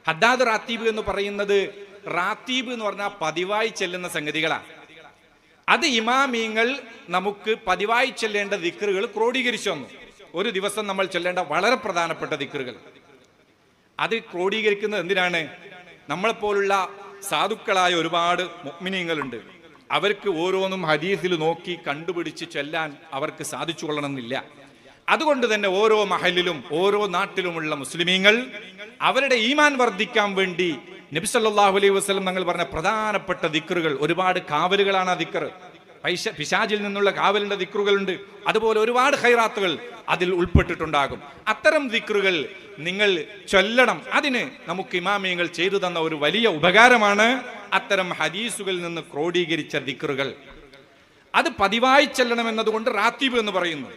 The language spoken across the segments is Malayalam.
ഹദ്ദാദ് റാത്തീബ് എന്ന് പറയുന്നത്, റാത്തീബ് എന്ന് പറഞ്ഞാൽ പതിവായി ചെല്ലുന്ന സംഗതികളാണ്. അത് ഇമാമിങ്ങൾ നമുക്ക് പതിവായി ചെല്ലേണ്ട ദിക്റുകൾ ക്രോഡീകരിച്ചു തന്നു. ഒരു ദിവസം നമ്മൾ ചൊല്ലേണ്ട വളരെ പ്രധാനപ്പെട്ട ദിക്റുകൾ. അത് ക്രോഡീകരിക്കുന്നത് എന്തിനാണ്? നമ്മളെപ്പോലുള്ള സാധുക്കളായ ഒരുപാട് മുഅ്മിനീങ്ങളുണ്ട്. അവർക്ക് ഓരോന്നും ഹദീസിൽ നോക്കി കണ്ടുപിടിച്ച് ചൊല്ലാൻ അവർക്ക് സാധിച്ചു കൊള്ളണമെന്നില്ല. അതുകൊണ്ട് തന്നെ ഓരോ മഹലിലും ഓരോ നാട്ടിലുമുള്ള മുസ്ലിമീങ്ങൾ അവരുടെ ഈമാൻ വർദ്ധിക്കാൻ വേണ്ടി നബി സല്ലല്ലാഹു അലൈഹി വസല്ലം തങ്ങൾ പറഞ്ഞ പ്രധാനപ്പെട്ട ദിക്റുകൾ, ഒരുപാട് കാവലുകളാണ് ആ ദിക്ർ. പിശാചിൽ നിന്നുള്ള കാവലിന്റെ ദിക്റുകളുണ്ട്. അതുപോലെ ഒരുപാട് ഖൈറാത്തുകൾ അതിൽ ഉൾപ്പെട്ടിട്ടുണ്ടാകും. അത്തരം ദിക്റുകൾ നിങ്ങൾ ചൊല്ലണം. അതിന് നമുക്ക് ഇമാമിയങ്ങൾ ചെയ്തു തന്ന ഒരു വലിയ ഉപകാരമാണ് അത്തരം ഹദീസുകളിൽ നിന്ന് ക്രോഡീകരിച്ച ദിക്റുകൾ. അത് പതിവായി ചെല്ലണം എന്നതുകൊണ്ട് റാത്തീബ് എന്ന് പറയുന്നു.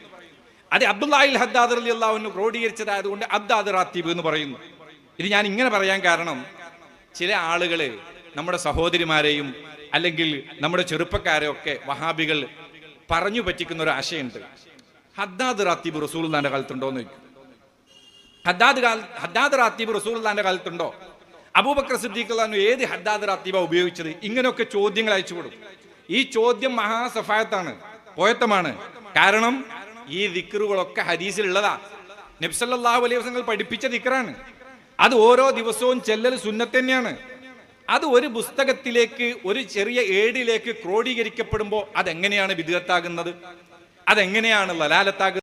അത് അബ്ദുല്ലാഹിൽ ഹദ്ദാദ് റളിയല്ലാഹു അൻഹു ക്രോഡീകരിച്ചതായതുകൊണ്ട് ഹദ്ദാദ് റാത്തീബ് എന്ന് പറയുന്നു. ഇത് ഞാൻ ഇങ്ങനെ പറയാൻ കാരണം, ചില ആളുകൾ നമ്മുടെ സഹോദരിമാരെയും അല്ലെങ്കിൽ നമ്മുടെ ചെറുപ്പക്കാരെ ഒക്കെ വഹാബികൾ പറഞ്ഞു പറ്റിക്കുന്ന ഒരു ആശയമുണ്ട്. ഹദ്ദാദ് റാത്തീബ് റസൂലുള്ളാഹിന്റെ കാലത്തുണ്ടോ എന്ന് ചോദിക്കും. ഹദ്ദാദ് റാത്തീബ് റസൂലുള്ളാഹിന്റെ കാലത്തുണ്ടോ? അബൂബക്കർ സിദ്ദീഖ് റളിയല്ലാഹു അൻഹു ഏത് ഹദ്ദാദ് റാത്തീബാ ഉപയോഗിച്ചത്? ഇങ്ങനെയൊക്കെ ചോദ്യങ്ങൾ അയച്ചു കൊടുക്കും. ഈ ചോദ്യം മഹാസഫായത്താണ്, പോയത്തമാണ്. കാരണം ഈ ദിക്റുകളൊക്കെ ഹദീസിലുള്ളതാ. നബി സല്ലല്ലാഹു അലൈഹി വസല്ലം പഠിപ്പിച്ച ദിക്റാണ്. അത് ഓരോ ദിവസവും ചെല്ലൽ സുന്നത്ത് തന്നെയാണ്. അത് ഒരു പുസ്തകത്തിലേക്ക്, ഒരു ചെറിയ ഏടിലേക്ക് ക്രോഡീകരിക്കപ്പെടുമ്പോൾ അതെങ്ങനെയാണ് ബിദ്അത്താകുന്നത്? അതെങ്ങനെയാണ് ലലാലത്താകുന്നത്?